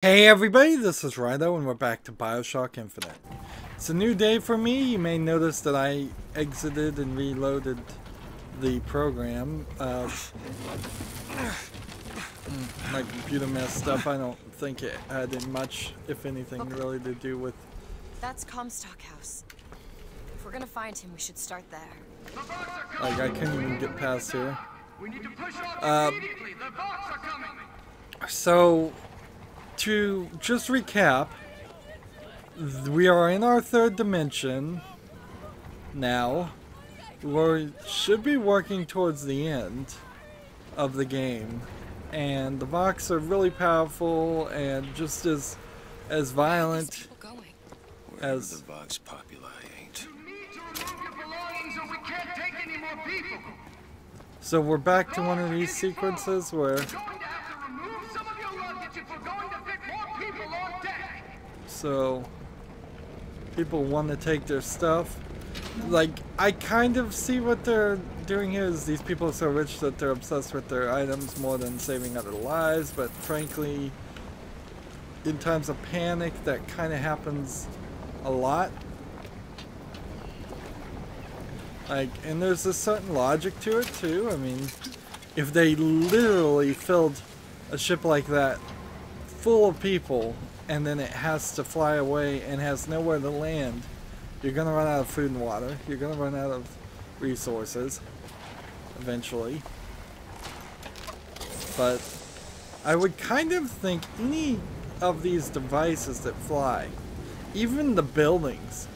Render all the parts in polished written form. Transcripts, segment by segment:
Hey everybody, this is Rydo and we're back to BioShock Infinite. It's a new day for me. You may notice that I exited and reloaded the program. My computer messed up. I don't think it had much, if anything, really to do with... That's Comstock House. If we're gonna find him, we should start there. Like, I couldn't even get past here. We need to push off immediately. The bots are coming. So... to just recap, we are in our third dimension now. We should be working towards the end of the game, and the Vox are really powerful and just as violent as the Vox populi ain't. You need to remove your belongings or we can't take any more people. So we're back to one of these sequences where We're going to have to remove some of your luggage if we're going to fit more people on deck. so people want to take their stuff. Like, I kind of see what they're doing here is these people are so rich that they're obsessed with their items more than saving other lives, but frankly, in times of panic, that kind of happens a lot. Like, and there's a certain logic to it too. I mean, if they literally filled a ship like that full of people and then it has to fly away and has nowhere to land, you're gonna run out of food and water. You're gonna run out of resources eventually. But I would kind of think any of these devices that fly, even the buildings,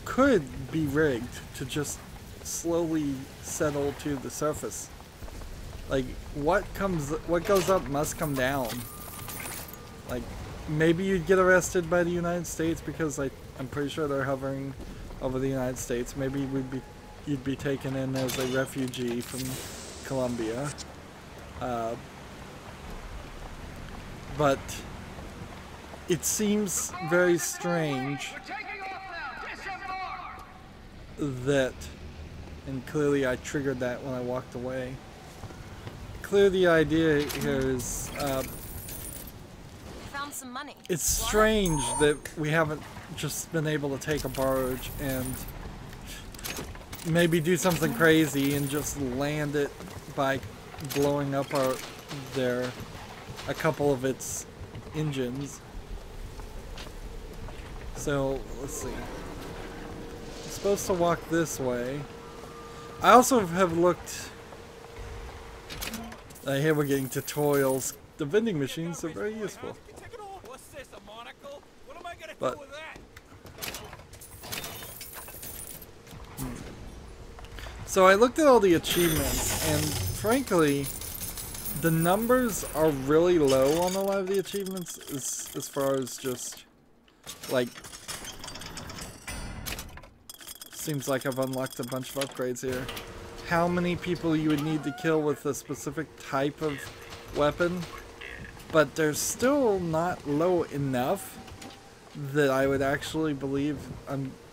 could be rigged to just slowly settle to the surface. Like, what goes up must come down. Like, maybe you'd get arrested by the United States because I'm pretty sure they're hovering over the United States. Maybe you'd be taken in as a refugee from Colombia. But it seems very strange We're taking off now. Disembark. that, and clearly I triggered that when I walked away. Clearly the idea here is, Found some money. it's strange that we haven't just been able to take a barge and maybe do something crazy and just land it by blowing up a couple of its engines. So, let's see. I'm supposed to walk this way. I also have looked... here we're getting tutorials. The vending machines are very useful. What's this, a monocle? What am I gonna But- do with that? So I looked at all the achievements, and frankly, the numbers are really low on a lot of the achievements as far as just, like, seems like I've unlocked a bunch of upgrades here. How many people you would need to kill with a specific type of weapon, but they're still not low enough that I would actually believe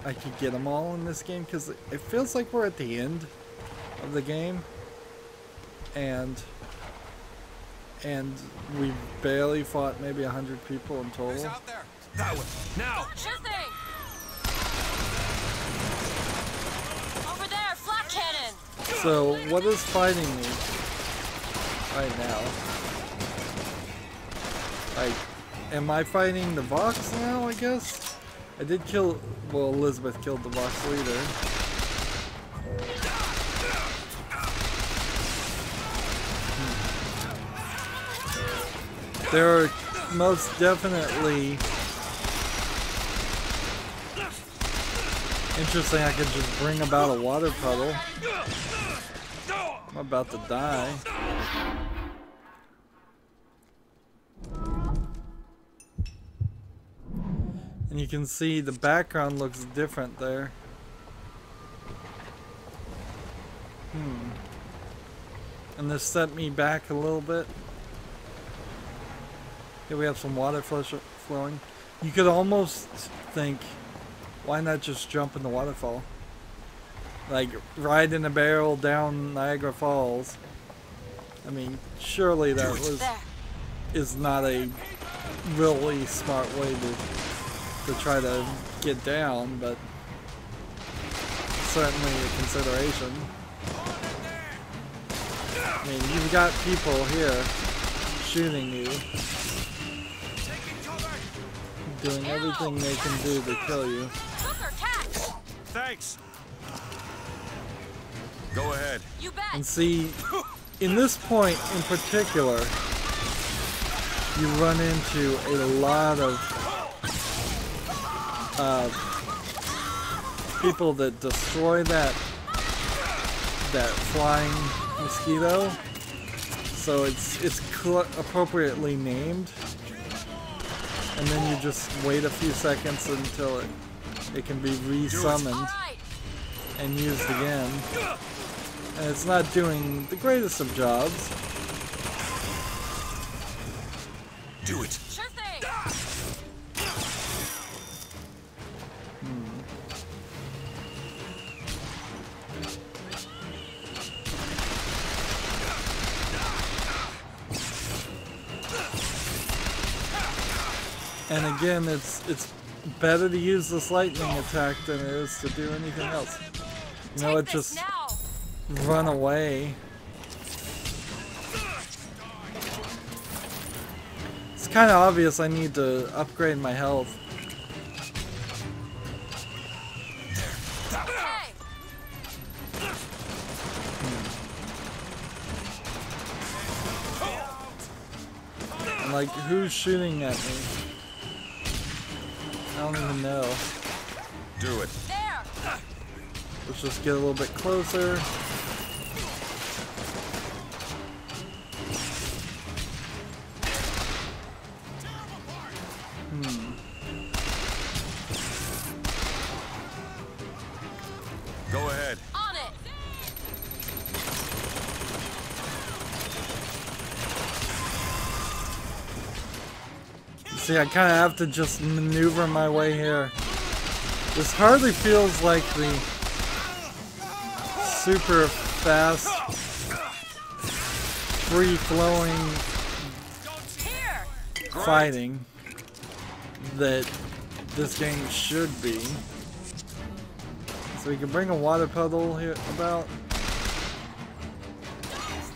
I could get them all in this game, because it feels like we're at the end of the game, and we barely fought maybe 100 people in total. Out there. That way. Now. Sure thing. Over there, flak cannon. So what is fighting me right now? Like, am I fighting the Vox now, I guess? I did kill, well, Elizabeth killed the Vox leader. There are most definitely... Interesting, I could just bring about a water puddle. I'm about to die. And you can see the background looks different there. And this set me back a little bit. Here we have some water flowing. You could almost think, why not just jump in the waterfall? Like, ride in a barrel down Niagara Falls. I mean, surely that was... There. is not a really smart way to try to get down, but certainly a consideration. I mean, you've got people here shooting you, doing everything they can do to kill you. Thanks. Go ahead. You bet. And see, in this point in particular, you run into a lot of people that destroy that flying mosquito. So it's appropriately named, and then you just wait a few seconds until it can be resummoned and used again. And it's not doing the greatest of jobs. Do it. Sure thing. And again, it's better to use this lightning attack than it is to do anything else. You know, it just run away. It's kind of obvious I need to upgrade my health. And like, who's shooting at me? I don't even know. Do it. There. Let's just get a little bit closer. Go ahead. On it. See, I kind of have to just maneuver my way here. This hardly feels like the super fast, free-flowing fighting that this game should be. So we can bring a water puddle here about,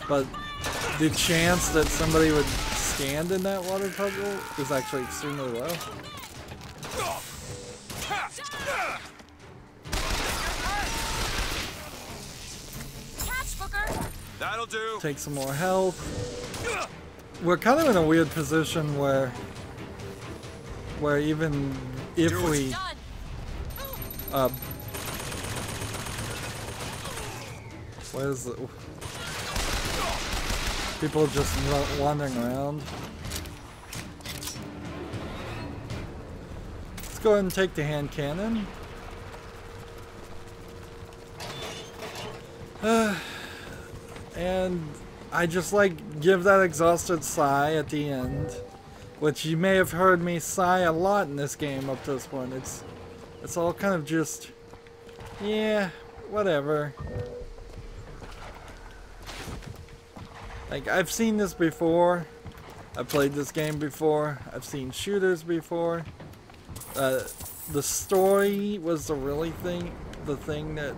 but the chance that somebody would stand in that water puddle is actually extremely low. That'll do. Take some more health. We're kind of in a weird position where even if we what is it? People just wandering around. Let's go ahead and take the hand cannon. And I just like give that exhausted sigh at the end, which you may have heard me sigh a lot in this game up to this point. It's all kind of just, yeah, whatever. Like, I've seen this before. I've played this game before. I've seen shooters before. The story was the thing that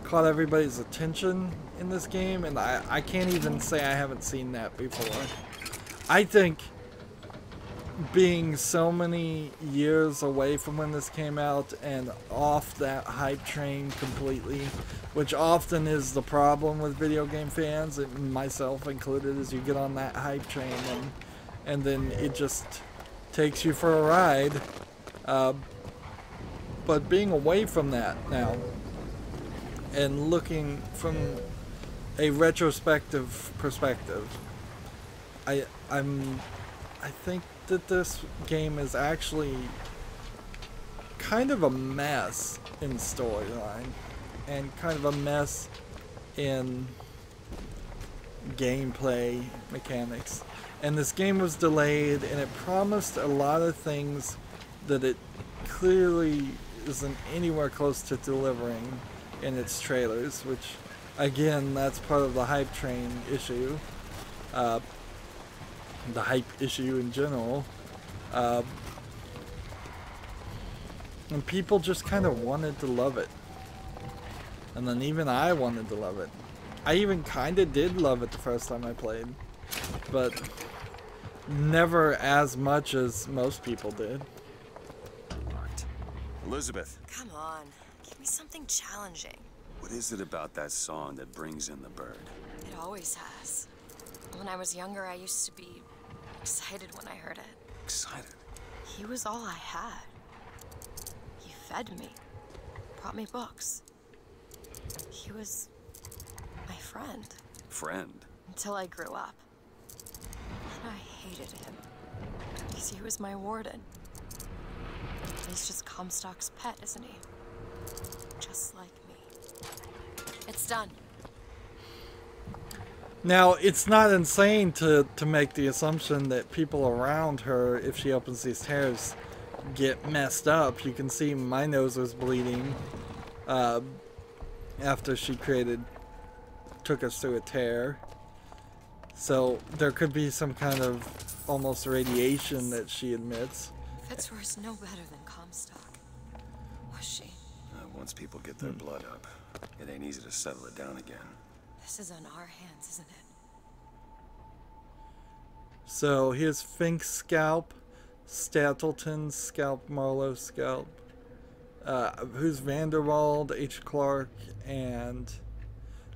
caught everybody's attention in this game, and I can't even say I haven't seen that before. I think being so many years away from when this came out and off that hype train completely, which often is the problem with video game fans, and myself included, is you get on that hype train and then it just takes you for a ride. But being away from that now and looking from a retrospective perspective, I think that this game is actually kind of a mess in storyline and kind of a mess in gameplay mechanics. And this game was delayed, and it promised a lot of things that it clearly isn't anywhere close to delivering in its trailers, which, again, that's part of the hype train issue. the hype issue in general. And people just kind of wanted to love it. And then even I wanted to love it. I even kind of did love it the first time I played. But never as much as most people did. Elizabeth, Come on, give me something challenging. what is it about that song that brings in the bird? It always has. When I was younger, I used to be excited when I heard it. Excited. He was all I had. He fed me, brought me books. He was my friend. Friend? Until I grew up. And I hated him. Because he was my warden. He's just Comstock's pet, isn't he? Just like me. It's done. Now, it's not insane to make the assumption that people around her, if she opens these tears, get messed up. You can see my nose was bleeding after she took us through a tear. So there could be some kind of almost radiation that she emits. Fitzroy's no better than Comstock. Was she? Once people get their blood up, it ain't easy to settle it down again. This is on our hands, isn't it? So here's Fink's scalp, Stapleton's scalp, Marlowe's scalp. Who's Vanderwald, H. Clark, and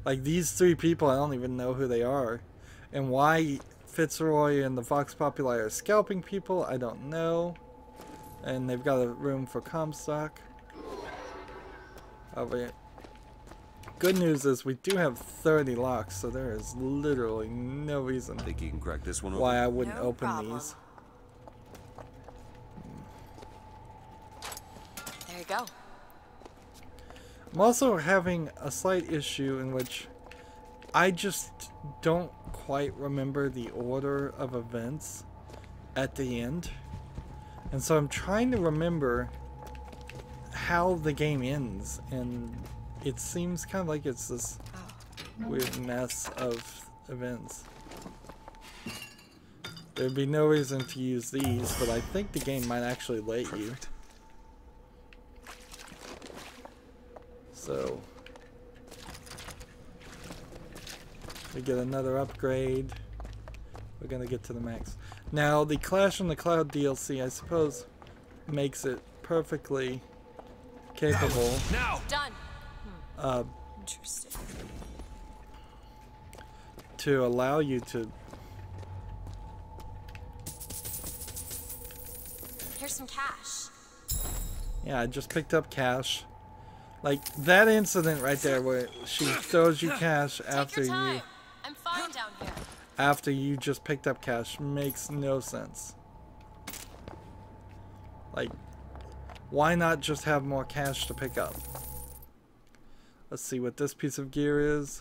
like these three people, I don't even know who they are. And why Fitzroy and the Vox Populi are scalping people, I don't know. And they've got a room for Comstock. Good news is we do have 30 locks, so there is literally no reason Think you can crack this one open? why I wouldn't No open problem. these. There you go. I'm also having a slight issue in which I just don't quite remember the order of events at the end. And so I'm trying to remember how the game ends, and it seems kind of like it's this weird mess of events. There'd be no reason to use these, but I think the game might actually let you. So we get another upgrade. We're gonna get to the max. Now the Clash in the Cloud DLC, I suppose, makes it perfectly capable. Now! Done. Interesting. To allow you to Here's some cash. I just picked up cash. Like that incident right there where she throws you cash after Take your time. you I'm fine down here. after you just picked up cash makes no sense. Like, why not just have more cash to pick up? Let's see what this piece of gear is.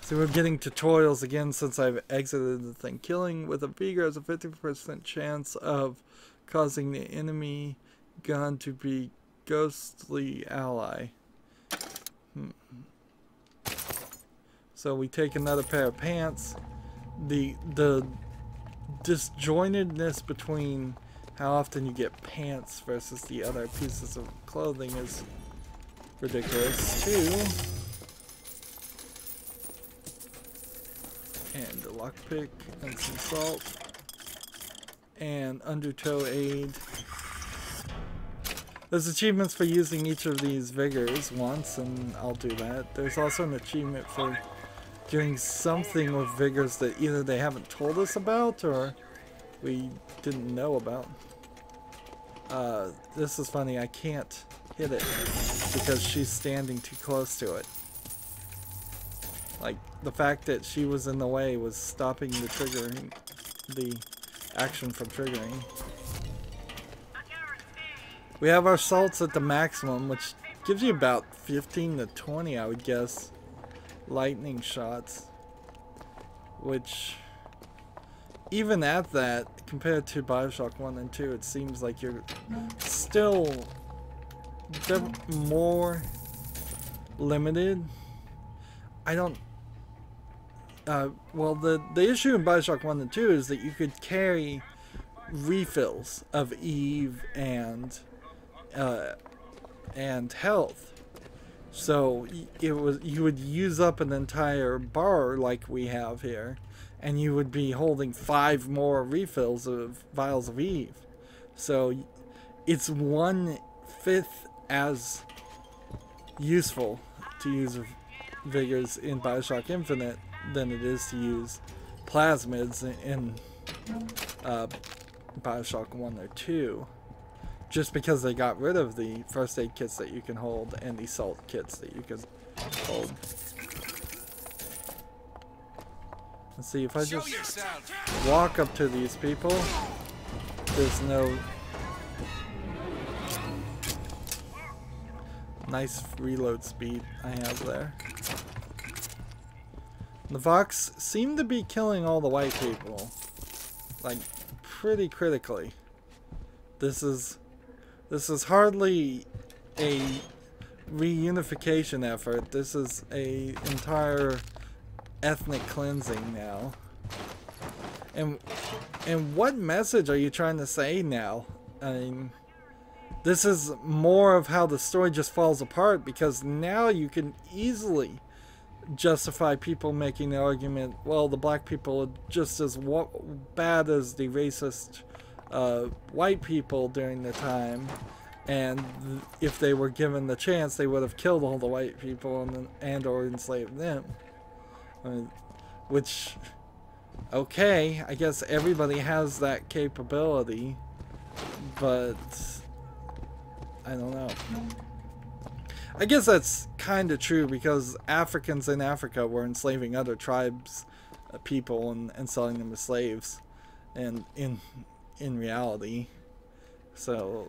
See, we're getting tutorials again since I've exited the thing. Killing with a vigor has a 50% chance of causing the enemy gun to be ghostly ally. So we take another pair of pants. The disjointedness between how often you get pants versus the other pieces of clothing is ridiculous too. And a lockpick and some salt. And undertow aid. There's achievements for using each of these vigors once, and I'll do that. There's also an achievement for doing something with vigors that either they haven't told us about or we didn't know about. This is funny, I can't hit it because she's standing too close to it. Like, the fact that she was in the way was stopping the triggering, the action from triggering. We have our salts at the maximum, which gives you about 15 to 20, I would guess, lightning shots. Which, even at that, compared to BioShock 1 and 2, it seems like you're still more limited. I don't... well, the issue in BioShock 1 and 2 is that you could carry refills of Eve and health. So you would use up an entire bar like we have here, and you would be holding 5 more refills of vials of Eve. So it's 1/5 as useful to use vigors in BioShock Infinite than it is to use plasmids in BioShock 1 or 2. Just because they got rid of the first aid kits that you can hold and the salt kits that you can hold. Let's see, if I just walk up to these people, there's no... Nice reload speed I have there. The Vox seem to be killing all the white people. Like, pretty critically. This is hardly a reunification effort. This is a entire ethnic cleansing now. And what message are you trying to say now? I mean, this is more of how the story just falls apart, because now you can easily justify people making the argument, well, the black people are just as bad as the racist white people during the time, and if they were given the chance, they would have killed all the white people and or enslaved them. I mean, which, okay, I guess everybody has that capability, but I don't know. I guess that's kind of true, because Africans in Africa were enslaving other tribes, people, and selling them as slaves, and in reality. So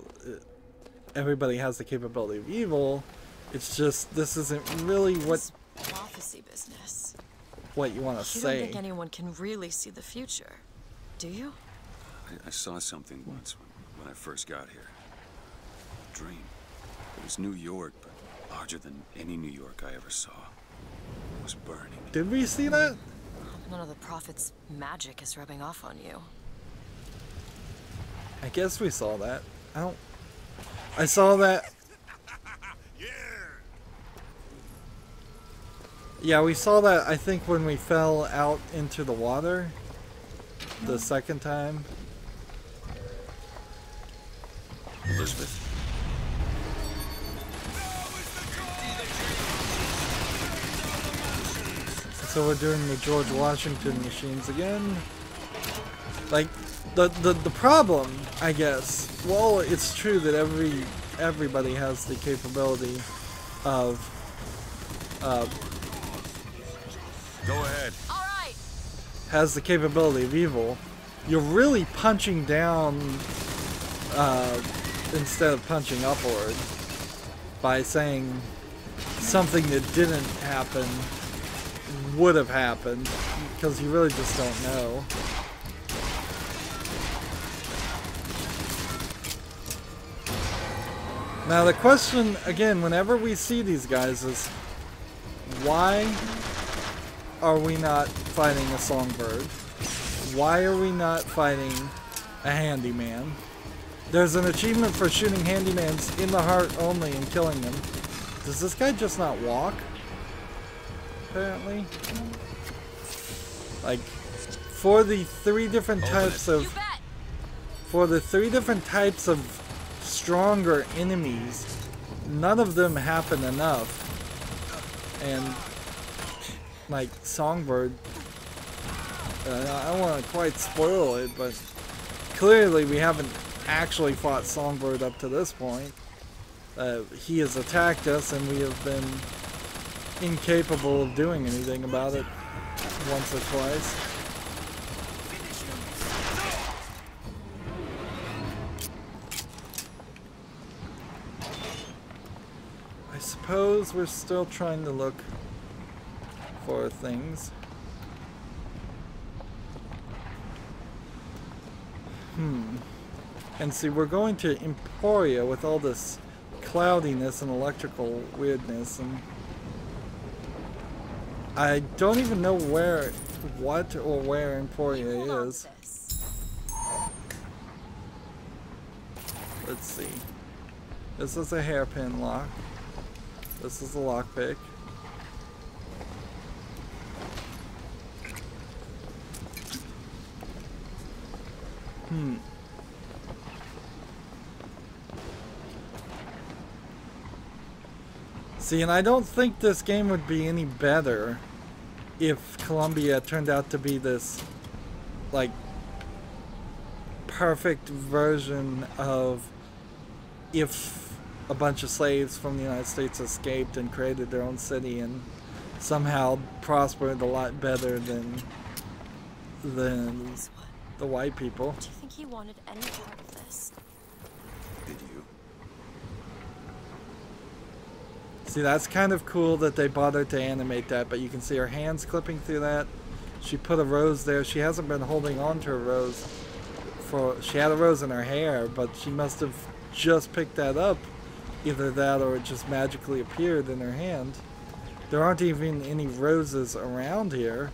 everybody has the capability of evil. It's just, this isn't really what prophecy business. What you want to say. You don't think anyone can really see the future, do you? I saw something once when I first got here. A dream. It was New York, but larger than any New York I ever saw. It was burning. Did we see that? None of the prophet's magic is rubbing off on you. I guess we saw that. I saw that. Yeah, we saw that, I think, when we fell out into the water the second time. Elizabeth. So we're doing the George Washington machines again. Like, the problem, I guess, well, it's true that everybody has the capability of Go ahead. All right. Has the capability of evil. You're really punching down instead of punching upward by saying something that didn't happen would have happened, because you really just don't know. Now the question, again, whenever we see these guys is, why are we not fighting a songbird? Why are we not fighting a handyman? There's an achievement for shooting handymans in the heart only and killing them. Does this guy just not walk? Apparently. Like, for the 3 different types of... For the 3 different types of stronger enemies, none of them happen enough. And, like, Songbird, I don't want to quite spoil it, but clearly we haven't actually fought Songbird up to this point. He has attacked us and we have been incapable of doing anything about it once or twice. I suppose we're still trying to look for things. And see, we're going to Emporia with all this cloudiness and electrical weirdness, and I don't even know where what or where Emporia Hold on to is. this. Let's see. This is a hairpin lock. This is a lockpick. See, and I don't think this game would be any better if Columbia turned out to be this, like, perfect version of if a bunch of slaves from the United States escaped and created their own city and somehow prospered a lot better than Guess what? the white people. Do you think he wanted any part of this? Did you? See, that's kind of cool that they bothered to animate that, but you can see her hands clipping through that. She put a rose there. She hasn't been holding on to a rose. She had a rose in her hair, but she must have just picked that up. Either that or it just magically appeared in her hand. There aren't even any roses around here,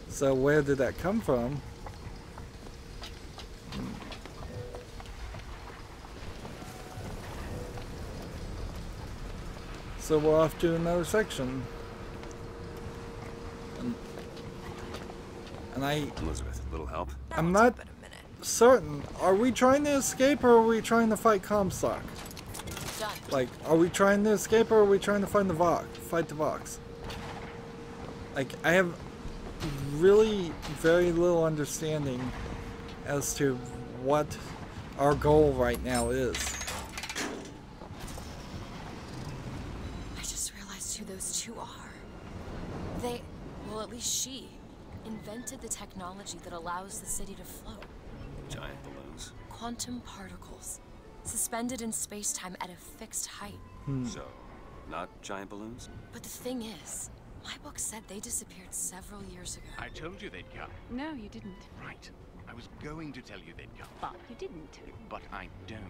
so where did that come from? So we're off to another section. And Elizabeth, little help? I'm not certain. Are we trying to escape or are we trying to fight Comstock? Done. Like, are we trying to escape or are we trying to fight the Vox? Like, I have really very little understanding as to what our goal right now is. I just realized who those two are. They, well, at least she, invented the technology that allows the city to float. Giant balloons. Quantum particles, suspended in space-time at a fixed height. So, not giant balloons? But the thing is, my book said they disappeared several years ago. I told you they'd come. No, you didn't. Right. I was going to tell you they'd come. But you didn't. But I don't.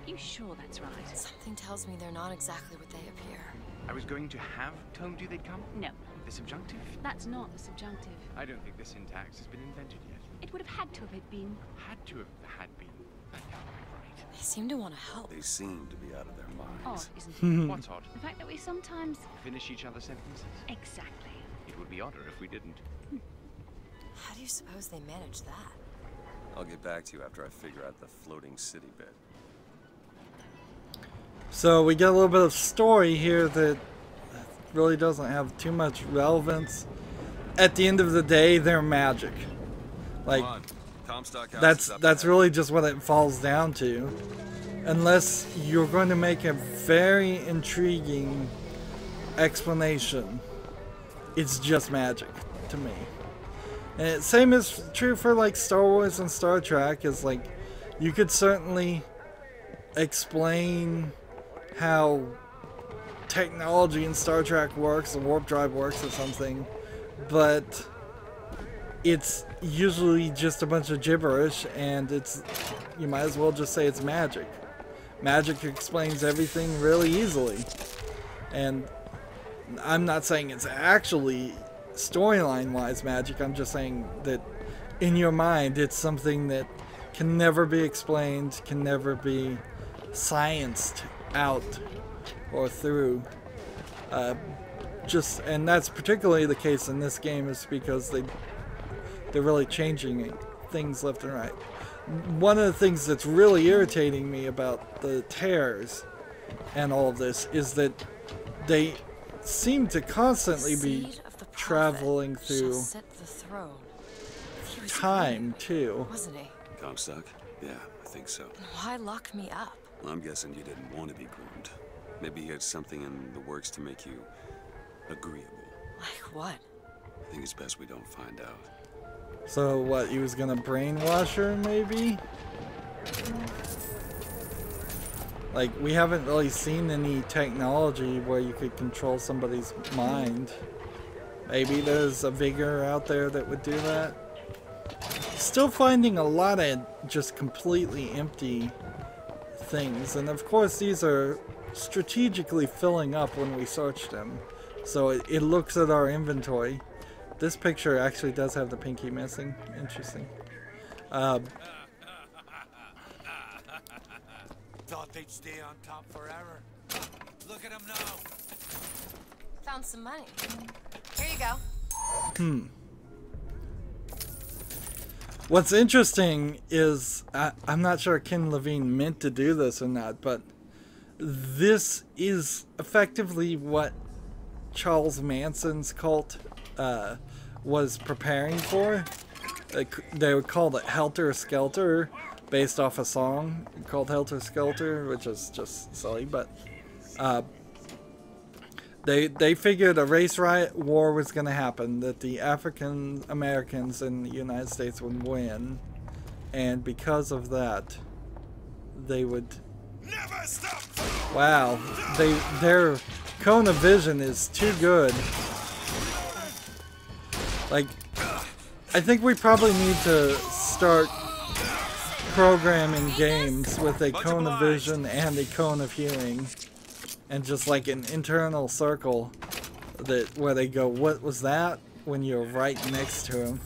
You sure that's right? Something tells me they're not exactly what they appear. I was going to have told you they'd come. No, The subjunctive? that's not the subjunctive. I don't think the syntax has been invented yet. It would have had to have been. Had to have had been. That can't be right. They seem to want to help. They seem to be out of their Odd, minds. isn't it? What's odd? The fact that we sometimes... Finish each other's sentences? Exactly. It would be odder if we didn't. How do you suppose they manage that? I'll get back to you after I figure out the floating city bit. So we get a little bit of story here that really doesn't have too much relevance. At the end of the day, they're magic. Like, Come on. Comstock House is up that's ahead. really just what it falls down to. Unless you're going to make a very intriguing explanation, it's just magic to me. And same is true for like Star Wars and Star Trek. Is like, you could certainly explain how technology in Star Trek works, the warp drive works or something, but it's usually just a bunch of gibberish, and you might as well just say it's magic. Magic explains everything really easily. And I'm not saying it's actually storyline-wise magic, I'm just saying that in your mind it's something that can never be explained, can never be scienced out or through. And that's particularly the case in this game, is because they're really changing things left and right. One of the things that's really irritating me about the tears and all of this is that they seem to constantly be Seed of the prophet traveling shall through sit the throne. He was time groomed, too. wasn't he? Comstock? Yeah, I think so. Then why lock me up? Well, I'm guessing you didn't want to be groomed. Maybe you had something in the works to make you agreeable. Like what? I think it's best we don't find out. So what, he was gonna brainwash her maybe? Like, we haven't really seen any technology where you could control somebody's mind. Maybe there's a vigor out there that would do that. Still finding a lot of just completely empty things, and of course these are strategically filling up when we search them. So it looks at our inventory, This picture actually does have the pinky missing. Interesting. Thought they'd stay on top forever. Look at them now. Found some money. Here you go. What's interesting is, I'm not sure Ken Levine meant to do this or not, but this is effectively what Charles Manson's cult was preparing for. They would call it Helter Skelter, based off a song called Helter Skelter, which is just silly, but they figured a race riot war was going to happen, that the African Americans in the United States would win, and because of that, they would... Never stop! Wow, their cone of vision is too good. Like, I think we probably need to start programming games with a cone of vision and a cone of hearing, and just like an internal circle that where they go, what was that, when you're right next to him.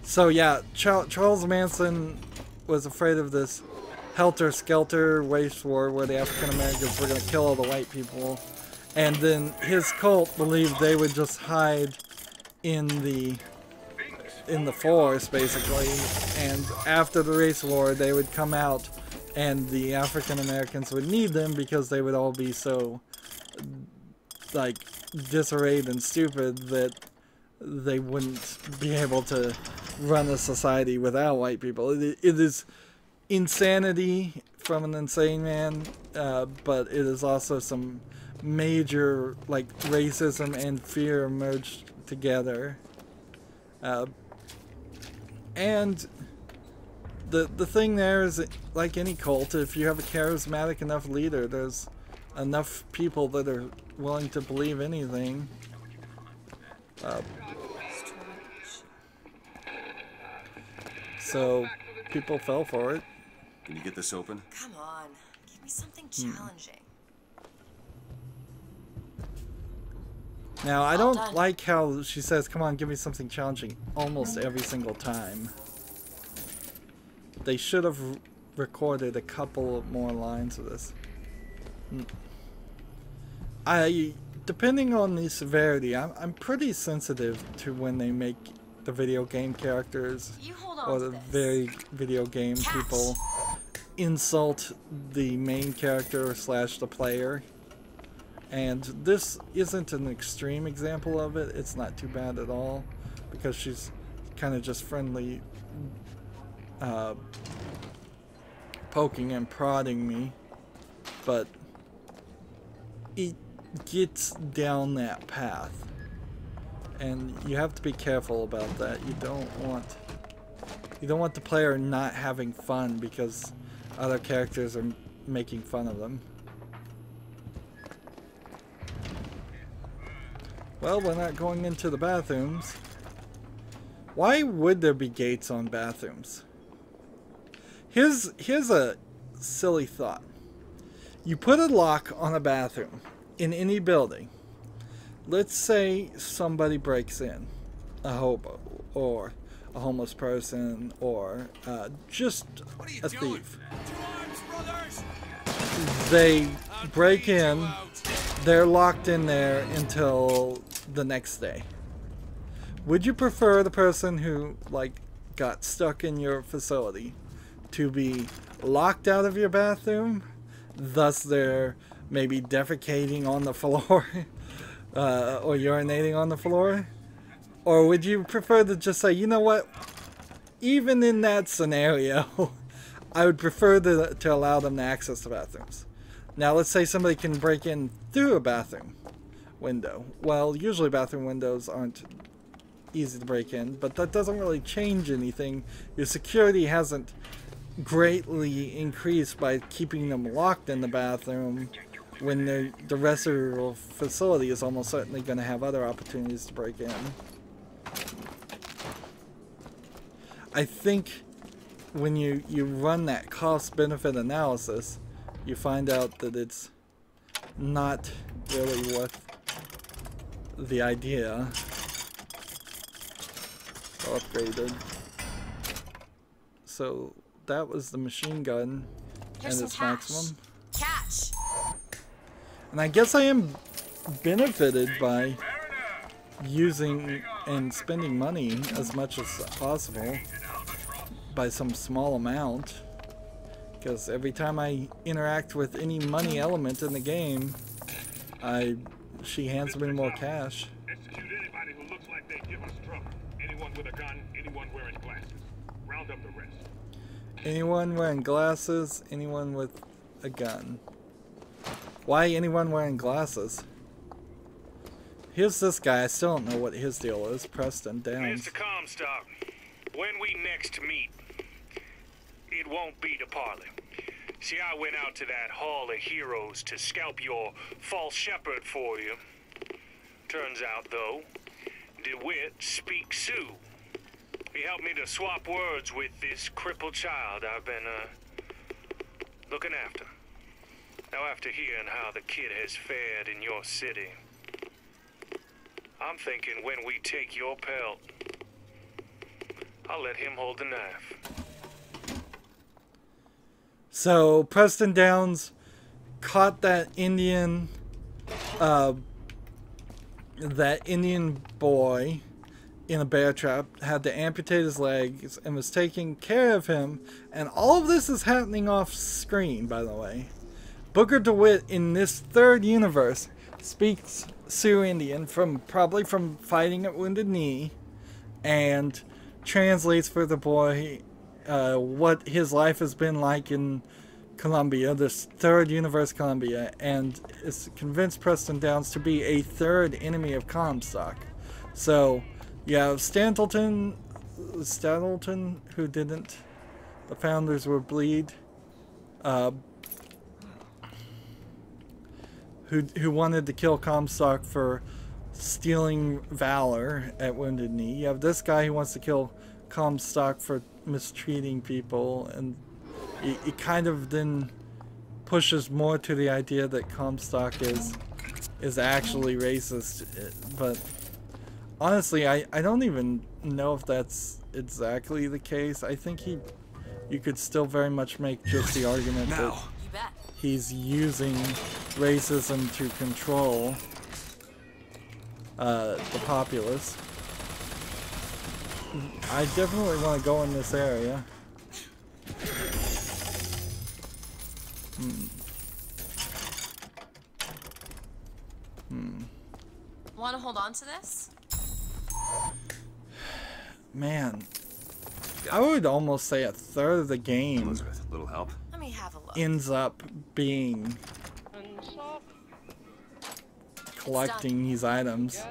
So yeah, Charles Manson was afraid of this Helter Skelter race war where the African Americans were going to kill all the white people, and then his cult believed they would just hide in the forest basically, and after the race war they would come out and the African Americans would need them because they would all be so like disarrayed and stupid that they wouldn't be able to run a society without white people. It is insanity from an insane man, but it is also some major like racism and fear merged together. And the thing there is, like any cult, if you have a charismatic enough leader, there's enough people that are willing to believe anything. So people fell for it. Can you get this open? Come on, give me something challenging. Now, I All don't done. like how she says, come on, give me something challenging almost every single time. They should have recorded a couple more lines of this. Depending on the severity, I'm pretty sensitive to when they make the video game characters You hold on or to the this. very video game people insult the main character slash the player. And this isn't an extreme example of it. It's not too bad at all, because she's kind of just friendly, poking and prodding me. But it gets down that path, and you have to be careful about that. You don't want the player not having fun because other characters are making fun of them. Well, we're not going into the bathrooms. Why would there be gates on bathrooms? Here's a silly thought. You put a lock on a bathroom in any building. Let's say somebody breaks in, a hobo, or a homeless person, or just a thief. They break in, they're locked in there until the next day. Would you prefer the person who like got stuck in your facility to be locked out of your bathroom, thus they're maybe defecating on the floor or urinating on the floor? Or would you prefer to just say, you know what, even in that scenario, I would prefer to allow them to access the bathrooms? Now let's say somebody can break in through a bathroom window. Well, usually bathroom windows aren't easy to break in, but that doesn't really change anything. Your security hasn't greatly increased by keeping them locked in the bathroom when the rest of your facility is almost certainly going to have other opportunities to break in. I think when you run that cost-benefit analysis, you find out that it's not really worth the idea. upgraded. So that was the machine gun Here's and some its cash. maximum. Cash. And I guess I am benefited by using and spending money as much as possible by some small amount. Because every time I interact with any money element in the game, she hands me more cash. Execute anybody who looks like they give us trouble. Anyone with a gun, anyone wearing glasses. Round up the rest. Anyone wearing glasses, anyone with a gun. Why anyone wearing glasses? Here's this guy, I still don't know what his deal is. Preston Downs. Mr. Comstock, when we next meet, it won't be to parley. See, I went out to that Hall of Heroes to scalp your false shepherd for you. Turns out, though, DeWitt speaks Sioux. He helped me to swap words with this crippled child I've been, looking after. Now, after hearing how the kid has fared in your city, I'm thinking when we take your pelt, I'll let him hold the knife. So Preston Downs caught that Indian boy in a bear trap, had to amputate his legs, and was taking care of him. And all of this is happening off screen, by the way. Booker DeWitt in this third universe speaks Sioux Indian probably from fighting at Wounded Knee, and translates for the boy what his life has been like in Columbia, this third universe Columbia, and is convinced Preston Downs to be a third enemy of Comstock. So you have Stantleton, who didn't. The founders were Bleed, who wanted to kill Comstock for stealing Valor at Wounded Knee. You have this guy who wants to kill Comstock for mistreating people, and it kind of then pushes more to the idea that Comstock is actually racist. But honestly, I don't even know if that's exactly the case. I think you could still very much make just the argument that he's using racism to control the populace. I definitely want to go in this area. Want to hold on to this? Man, I would almost say a third of the game Elizabeth, a little help? Let me have a look. ends up being collecting these items.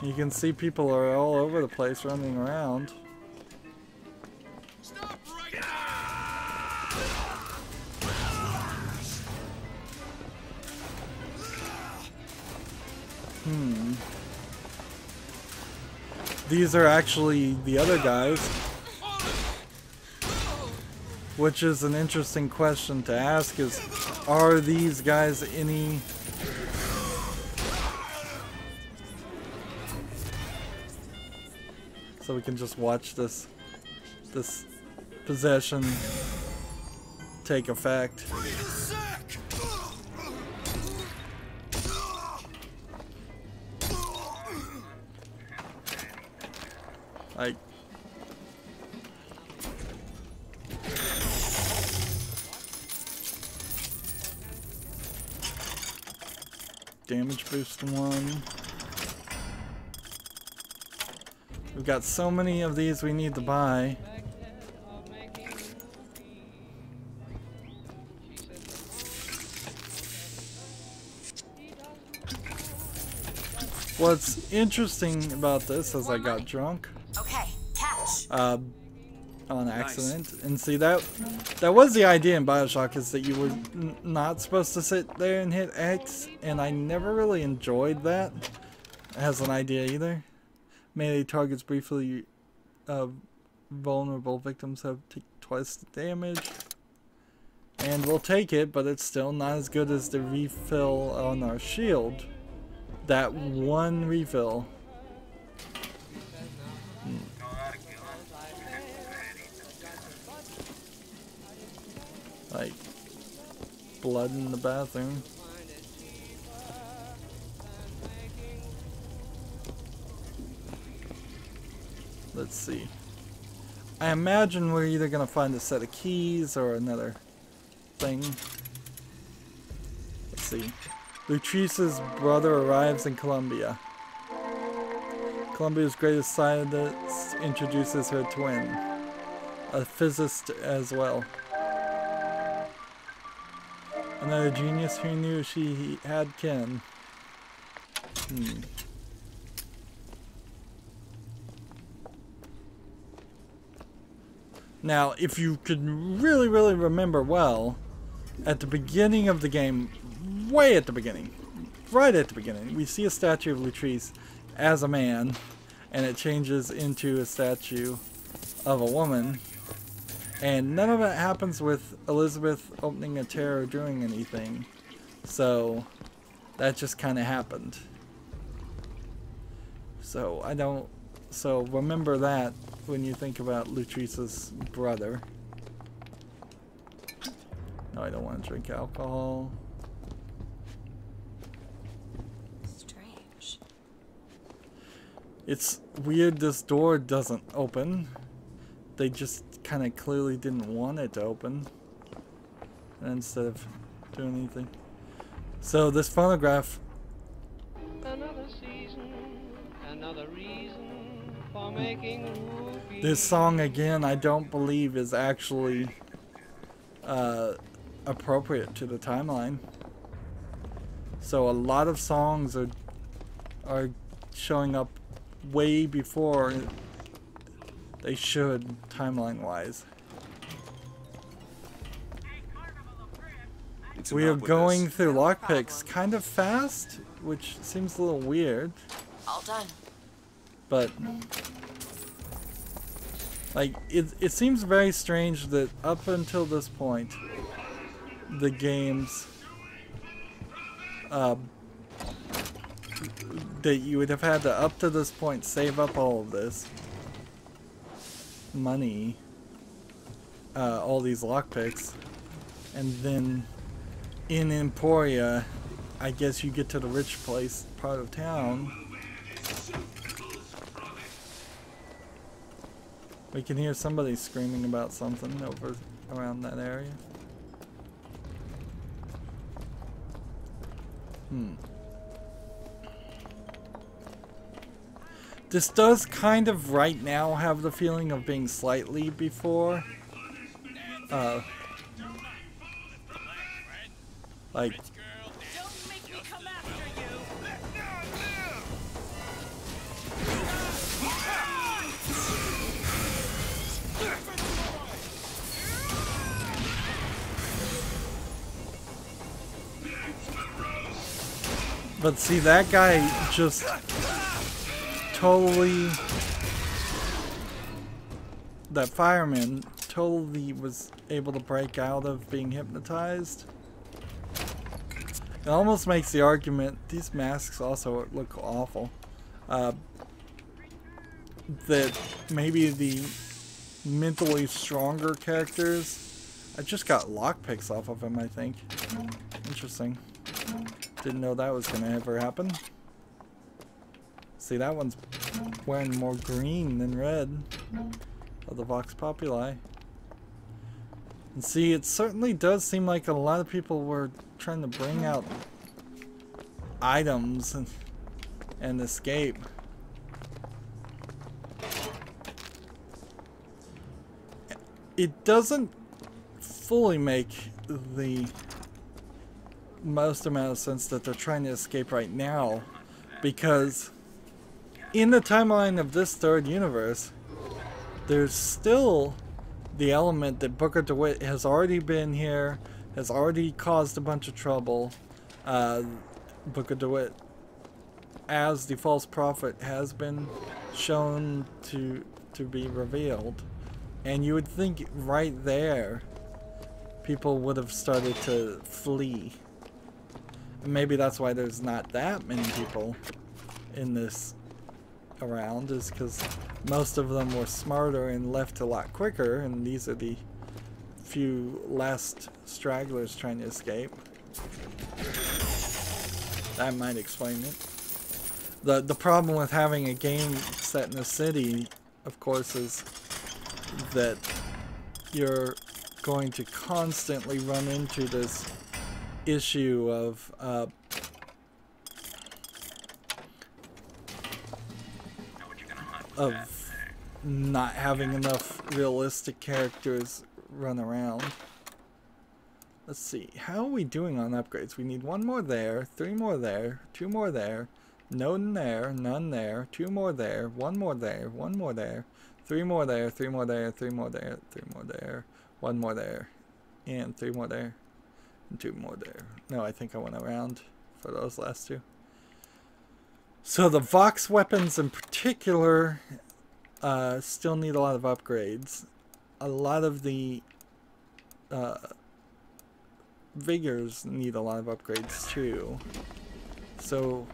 You can see people are all over the place running around. These are actually the other guys, which is an interesting question to ask, is, are these guys any... So we can just watch this possession take effect. Like, damage boost 1. We've got so many of these we need to buy. What's interesting about this is I got drunk. Okay, cash. On accident. Nice. And see, that was the idea in BioShock, is that you were not supposed to sit there and hit X, and I never really enjoyed that as an idea either. Melee targets briefly vulnerable victims have taken twice the damage. And we'll take it, but it's still not as good as the refill on our shield. That one refill. Like blood in the bathroom. Let's see. I imagine we're either gonna find a set of keys or another thing. Let's see. Lutrice's brother arrives in Columbia. Columbia's greatest scientist introduces her twin, a physicist as well. Another genius who knew she had kin. Now, if you could really remember well, at the beginning of the game, way at the beginning, right at the beginning, we see a statue of Lutrice as a man, and it changes into a statue of a woman. And none of it happens with Elizabeth opening a tear or doing anything. So, that just kind of happened. So, so remember that when you think about Lutrice's brother. No, I don't want to drink alcohol. Strange. It's weird this door doesn't open. They just kind of clearly didn't want it to open. And instead of doing anything. So this phonograph. Another season, another reason for making rubies. This song again, I don't believe is actually appropriate to the timeline. So a lot of songs are showing up way before they should, timeline-wise. We are going through lockpicks kind of fast, which seems a little weird. All done. But like it seems very strange that up until this point, the games that you would have had to up to this point save up all of this money, all these lockpicks, and then in Emporia, I guess you get to the rich place part of town. We can hear somebody screaming about something over around that area. This does kind of right now have the feeling of being slightly before. Like. But see, that guy just totally, that fireman totally was able to break out of being hypnotized. It almost makes the argument, these masks also look awful, that maybe the mentally stronger characters, I just got lockpicks off of him, I think. Interesting. Didn't know that was gonna ever happen. See, that one's wearing more green than red of the Vox Populi. And see, it certainly does seem like a lot of people were trying to bring out items and escape. It doesn't fully make the most amount of sense that they're trying to escape right now, because in the timeline of this third universe, there's still the element that Booker DeWitt has already been here, has already caused a bunch of trouble. Booker DeWitt, as the false prophet, has been shown to be revealed. And you would think right there, people would have started to flee. Maybe that's why there's not that many people in this around, is because most of them were smarter and left a lot quicker, and these are the few last stragglers trying to escape. That might explain it. The problem with having a game set in a city, of course, is that you're going to constantly run into this issue of not having enough realistic characters run around. Let's see, how are we doing on upgrades? We need 1 more there, 3 more there, 2 more there, none there, none there, 2 more there, 1 more there, 1 more there, 3 more there, 3 more there, 3 more there, 3 more there, 1 more there, and 3 more there, and 2 more there. No, I think I went around for those last 2. So the Vox weapons in particular still need a lot of upgrades. A lot of the Vigors need a lot of upgrades too. So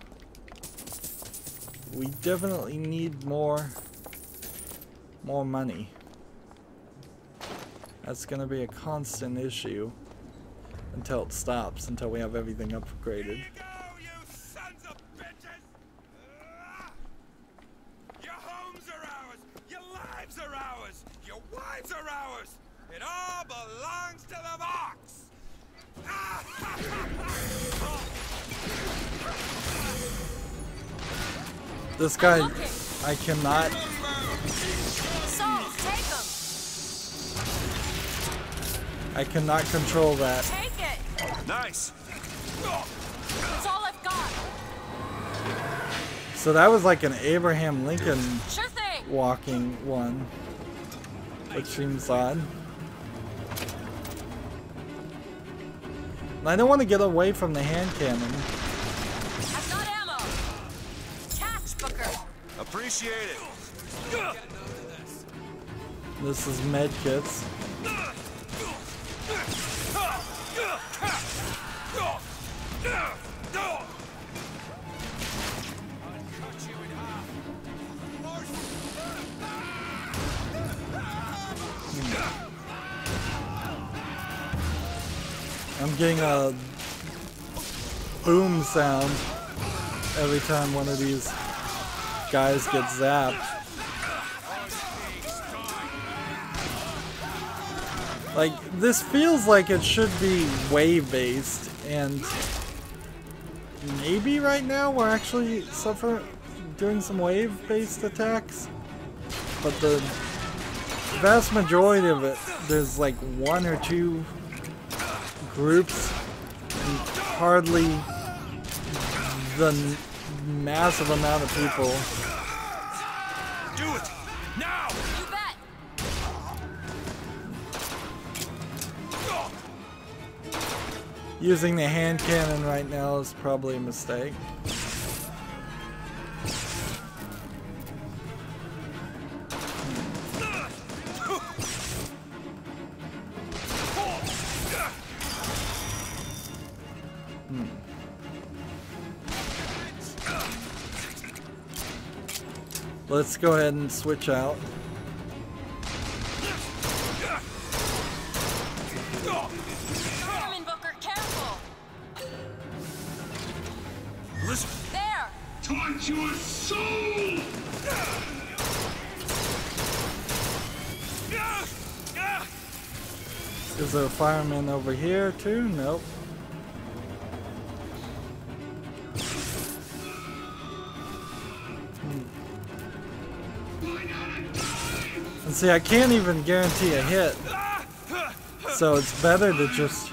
we definitely need more money. That's gonna be a constant issue until it stops, until we have everything upgraded. Here you go, you sons of bitches! Your homes are ours, your lives are ours, your wives are ours. It all belongs to the Vox. This guy, I cannot. So, take him. I cannot control that. Take it. Nice. It's all I've got. So that was like an Abraham Lincoln Sure thing. walking one, which seems odd. And I don't want to get away from the hand cannon. I've got ammo. Catch, Booker. Appreciate it. This is med kits. I'm getting a boom sound every time one of these guys gets zapped. Like, this feels like it should be wave-based, and maybe right now we're actually doing some wave-based attacks, but the vast majority of it, there's like 1 or 2 groups, and hardly the massive amount of people. Do it now. You bet. Using the hand cannon right now is probably a mistake. Let's go ahead and switch out. Coming, Booker. Careful. Listen. There. Taught your soul! Is there a fireman over here too? Nope. And see, I can't even guarantee a hit. So it's better to just...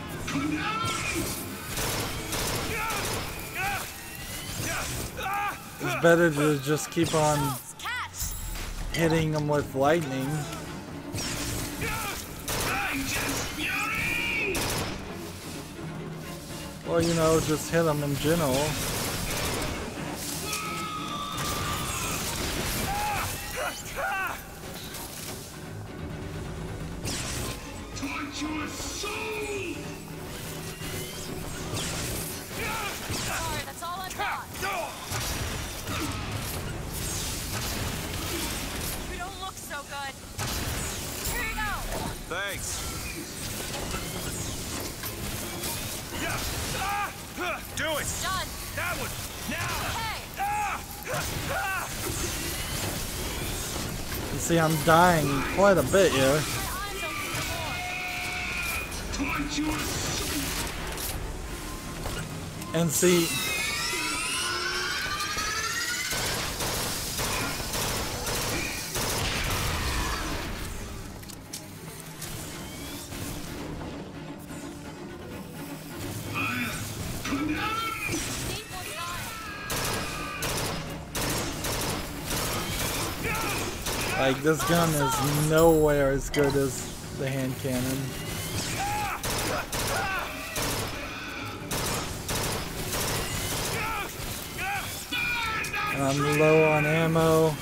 It's better to just keep on hitting them with lightning. Or, you know, just hit them in general. Taught your soul! so good. Here you go. Thanks. Do it! Done. That one! Now! Hey. You see, I'm dying quite a bit here. My eyes open for more. And see, like, this gun is nowhere as good as the hand cannon. And I'm low on ammo.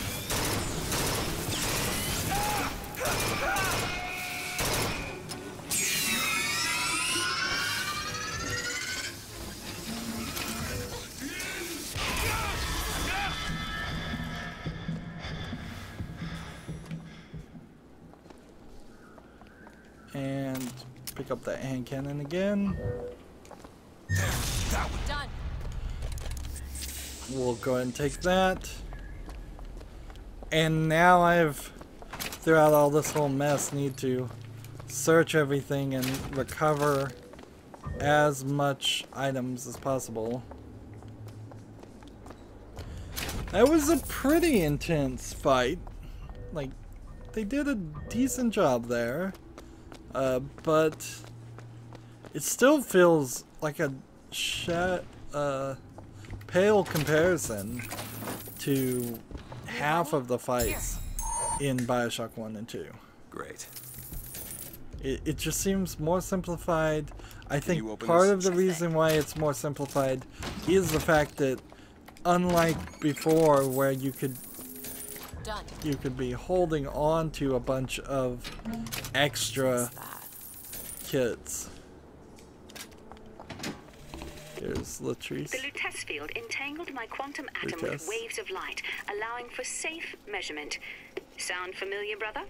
And pick up that hand cannon again. Done. We'll go ahead and take that. And now I've, throughout all this whole mess, need to search everything and recover as much items as possible. That was a pretty intense fight. Like, they did a decent job there. But it still feels like a pale comparison to half of the fights in BioShock 1 and 2. Great. It just seems more simplified. I think you open part this? of the reason why it's more simplified is the fact that, unlike before where you could be holding on to a bunch of extra kits. Here's Latrice. The Lutece field entangled my quantum atom with waves of light, allowing for safe measurement. Sound familiar, brother?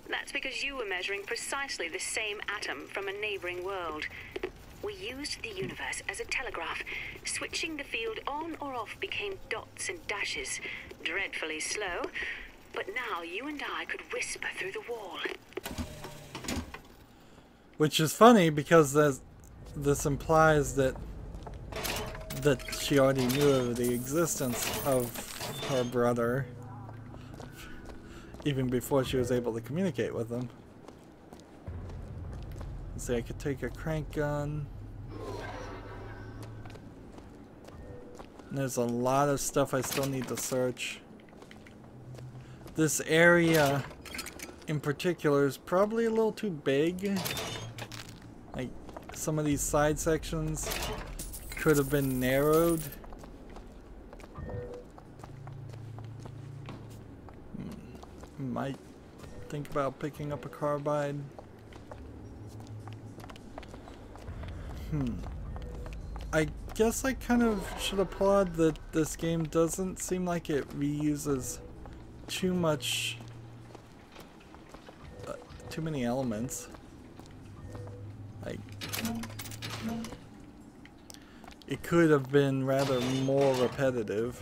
That's because you were measuring precisely the same atom from a neighboring world. We used the universe as a telegraph. Switching the field on or off became dots and dashes. Dreadfully slow. But now you and I could whisper through the wall. Which is funny because this implies that she already knew of the existence of her brother even before she was able to communicate with him. Let's see, I could take a crank gun. And there's a lot of stuff I still need to search. This area in particular is probably a little too big. Like, some of these side sections could have been narrowed. Might think about picking up a carbide. I guess I kind of should applaud that this game doesn't seem like it reuses too many elements. Like, it could have been rather more repetitive.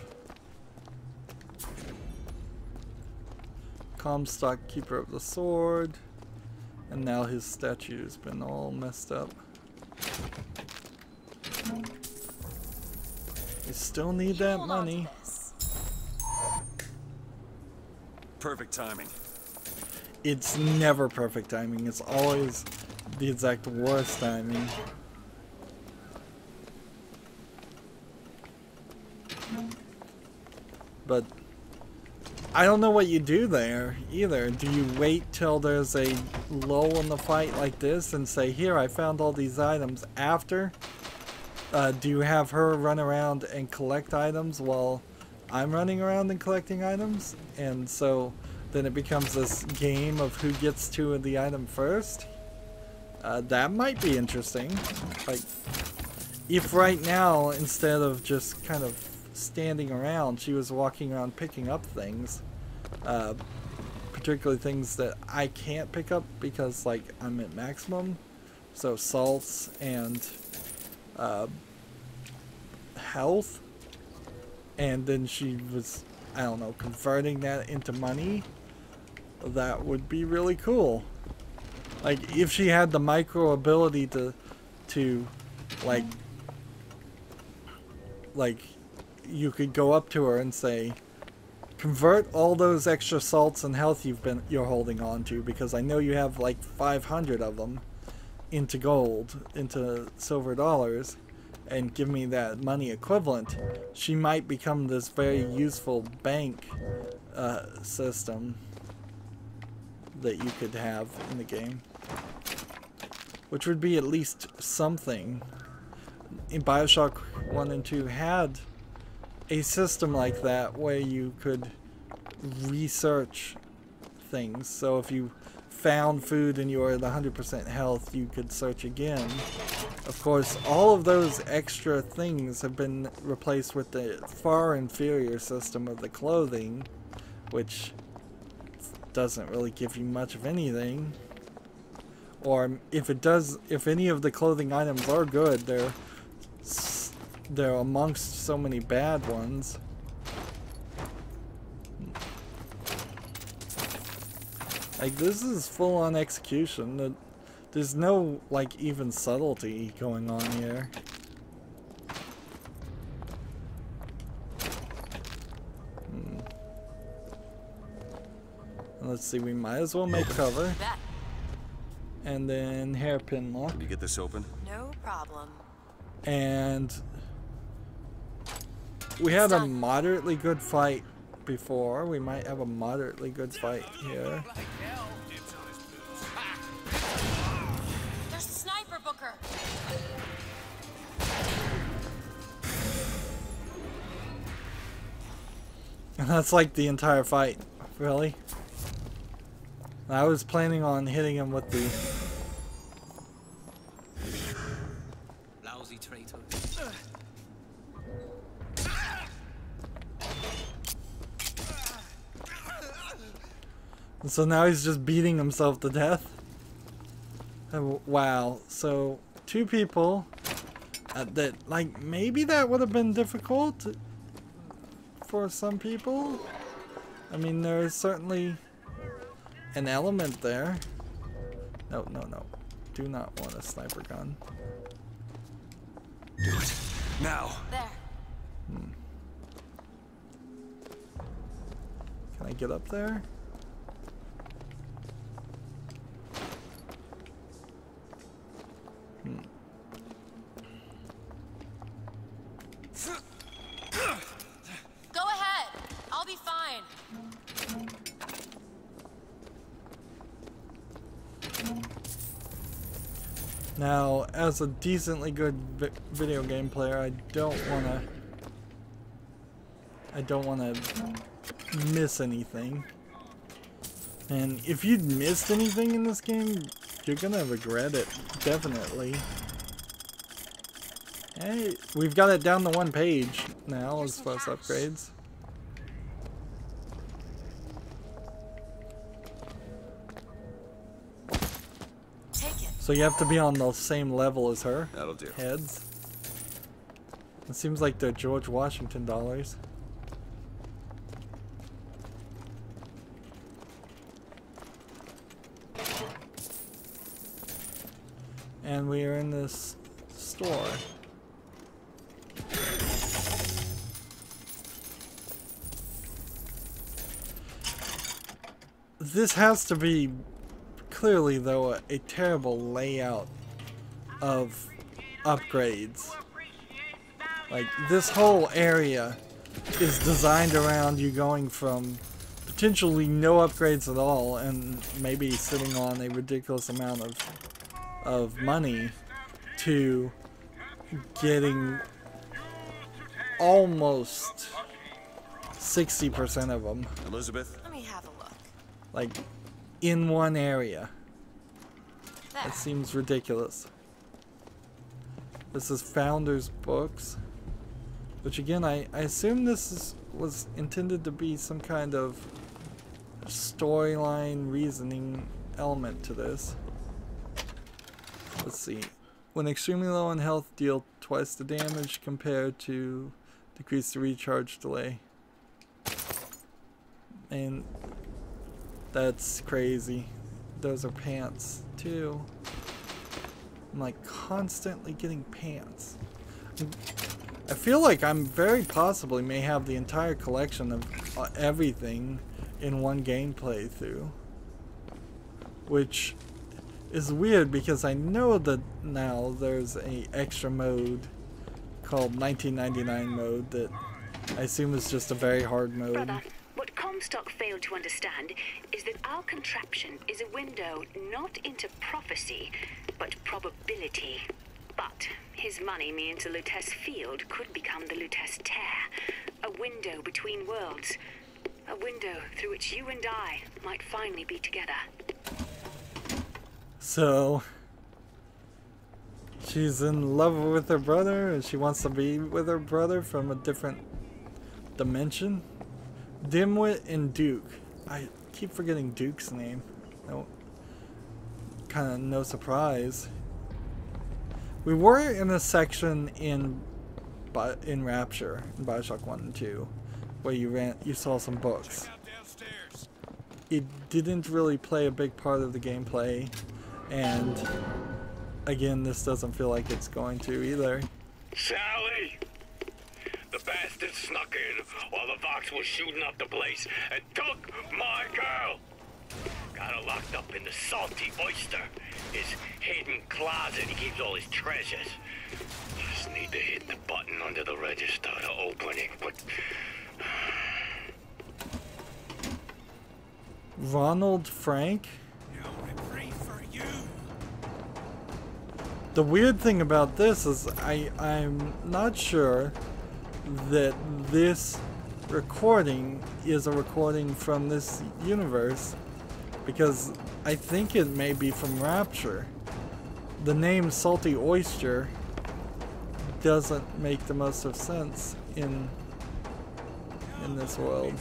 Comstock, keeper of the sword, and now his statue's been all messed up. I still need that money. Perfect timing. It's never perfect timing. It's always the exact worst timing. But I don't know what you do there either. Do you wait till there's a lull in the fight like this and say, here, I found all these items after? Do you have her run around and collect items while I'm running around and collecting items? And so then it becomes this game of who gets to the item first? That might be interesting. Like, if right now, instead of just kind of standing around, she was walking around picking up things, particularly things that I can't pick up because like I'm at maximum. So salts and health. And then she was, I don't know, converting that into money. That would be really cool. Like if she had the micro ability to like you could go up to her and say, convert all those extra salts and health you're holding on to, because I know you have like 500 of them, into gold, into silver dollars, and give me that money equivalent. She might become this very useful bank system that you could have in the game, which would be at least something. In BioShock 1 and 2 had a system like that where you could research things. So if you found food and you were at 100% health, you could search again. Of course, all of those extra things have been replaced with the far inferior system of the clothing, which doesn't really give you much of anything. Or if it does, if any of the clothing items are good, they're amongst so many bad ones. Like, this is full-on execution. There's no, like, even subtlety going on here. Let's see, we might as well make cover. And then hairpin lock. Can you get this open? No problem. And we had a moderately good fight before. We might have a moderately good fight here. There's a sniper, Booker. And that's like the entire fight. Really? I was planning on hitting him with the... Lousy traitor. And so now he's just beating himself to death. Oh, wow. So 2 people that, like, maybe that would have been difficult for some people. I mean, there is certainly an element there. No, no, no. Do not want a sniper gun. Do it. Now. There. Can I get up there? Go ahead. I'll be fine. Now, as a decently good video game player, I don't wanna miss anything. And if you'd missed anything in this game, you're gonna regret it, definitely. Hey, we've got it down to 1 page now as far as upgrades. So you have to be on the same level as her. That'll do. Heads. It seems like they're George Washington dollars. And we are in this store. This has to be clearly, though, a terrible layout of upgrades. Like, this whole area is designed around you going from potentially no upgrades at all and maybe sitting on a ridiculous amount of money to getting almost 60% of them. Elizabeth? Let me have a look. Like, in one area. There. That seems ridiculous. This is Founders Books. Which again, I assume this was intended to be some kind of storyline reasoning element to this. Let's see. When extremely low on health, deal twice the damage compared to decrease the recharge delay. And that's crazy. Those are pants too. I'm like constantly getting pants. I feel like I'm very possibly may have the entire collection of everything in one game playthrough, which is weird because I know that now there's a extra mode called 1999 mode that I assume is just a very hard mode. Brother, what Comstock failed to understand is that our contraption is a window not into prophecy, but probability. But his money means the Lutece field could become the Lutece tear, a window between worlds, a window through which you and I might finally be together. So she's in love with her brother and she wants to be with her brother from a different dimension. DeWitt and Duke. I keep forgetting Duke's name. No, kind of no surprise. We were in a section in Rapture, in BioShock 1 and 2, where you saw some books. It didn't really play a big part of the gameplay, and again, this doesn't feel like it's going to either. Sally! The bastard snuck in while the Vox was shooting up the place and took my girl! Got her locked up in the Salty Oyster, his hidden closet he keeps all his treasures. Just need to hit the button under the register to open it, but... Ronald Frank? Pray for you. The weird thing about this is I'm not sure that this recording is a recording from this universe, because I think it may be from Rapture. The name Salty Oyster doesn't make the most of sense in this world.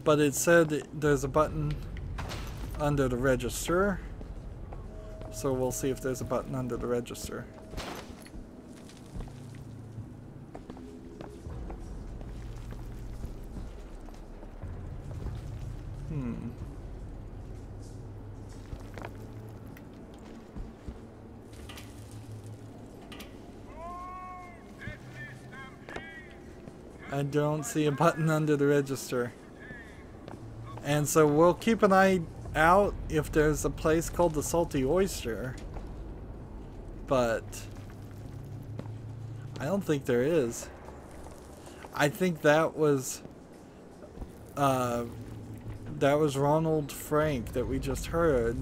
But it said there's a button under the register, so we'll see if there's a button under the register. I don't see a button under the register. And so we'll keep an eye out if there's a place called the Salty Oyster. But I don't think there is. I think that was Ronald Frank that we just heard.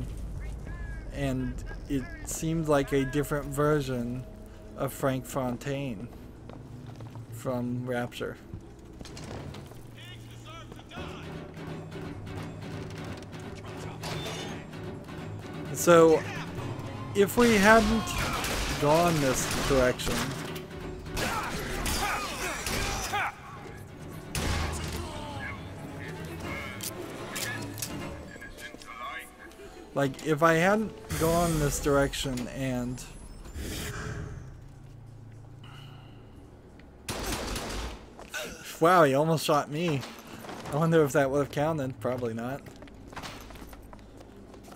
And it seemed like a different version of Frank Fontaine from Rapture. So, if we hadn't gone this direction, like if I hadn't gone this direction and wow, he almost shot me. I wonder if that would have counted. Probably not.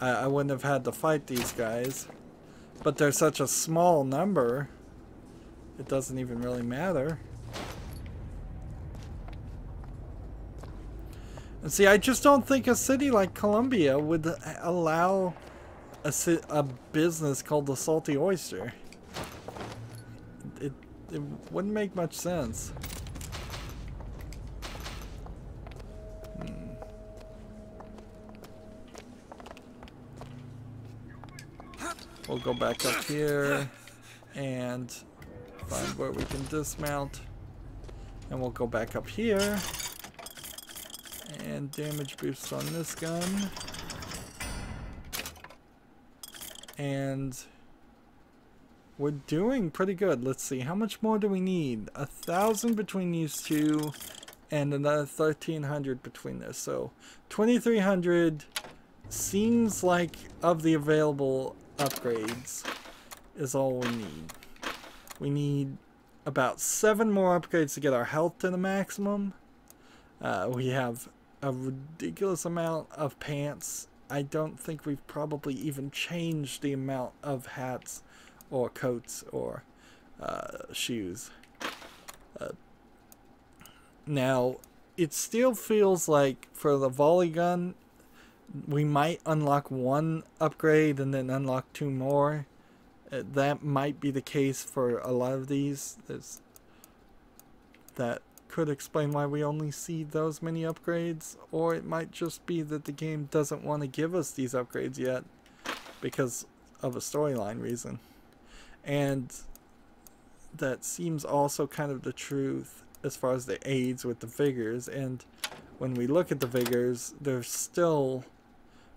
I wouldn't have had to fight these guys. But they're such a small number, it doesn't even really matter. And see, I just don't think a city like Columbia would allow a business called the Salty Oyster. It wouldn't make much sense. We'll go back up here and find where we can dismount. And we'll go back up here. And damage boost on this gun. And we're doing pretty good. Let's see, how much more do we need? 1,000 between these two, and another 1,300 between this. So 2,300 seems like of the available upgrades is all we need. We need about 7 more upgrades to get our health to the maximum. We have a ridiculous amount of pants. I don't think we've probably even changed the amount of hats or coats or shoes. Now, it still feels like for the volley gun, we might unlock 1 upgrade and then unlock 2 more. That might be the case for a lot of these. That could explain why we only see those many upgrades, or it might just be that the game doesn't want to give us these upgrades yet because of a storyline reason. And that seems also kind of the truth as far as the aids with the vigors. And when we look at the vigors, there's still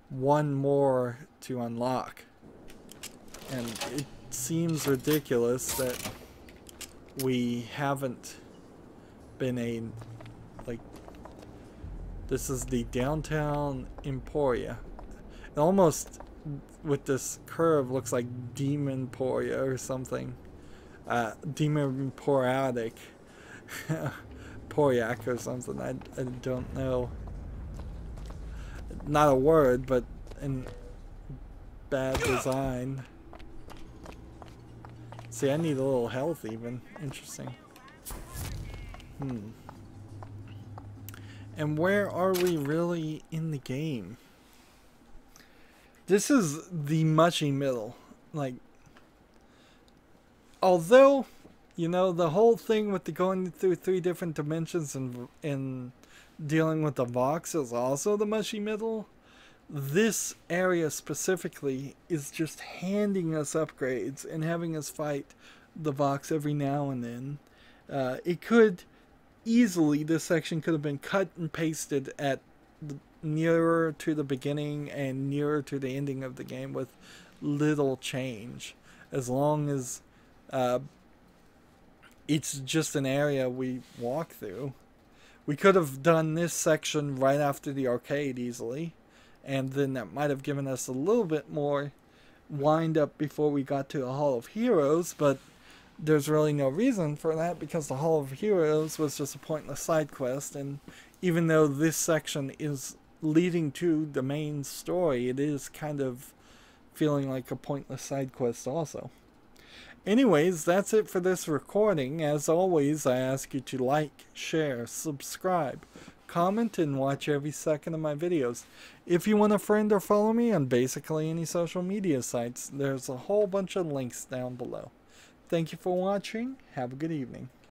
1 more to unlock. And it seems ridiculous that we haven't been this is the downtown Emporia. It almost, with this curve, looks like Demon Emporia or something. Demon Emporiatic. Poriac or something. I don't know. Not a word, but in bad design. See, I need a little health even. Interesting. And where are we really in the game? This is the mushy middle. Like, although, you know, the whole thing with the going through 3 different dimensions and dealing with the Vox is also the mushy middle. This area specifically is just handing us upgrades and having us fight the Vox every now and then. It could easily, this section could have been cut and pasted at nearer to the beginning and nearer to the ending of the game with little change, as long as it's just an area we walk through. We could have done this section right after the arcade easily, and then that might have given us a little bit more wind up before we got to the Hall of Heroes, but there's really no reason for that because the Hall of Heroes was just a pointless side quest, and even though this section is leading to the main story, it is kind of feeling like a pointless side quest also. Anyways, that's it for this recording. As always, I ask you to like, share, subscribe, comment, and watch every second of my videos. If you want a friend or follow me on basically any social media sites, there's a whole bunch of links down below. Thank you for watching. Have a good evening.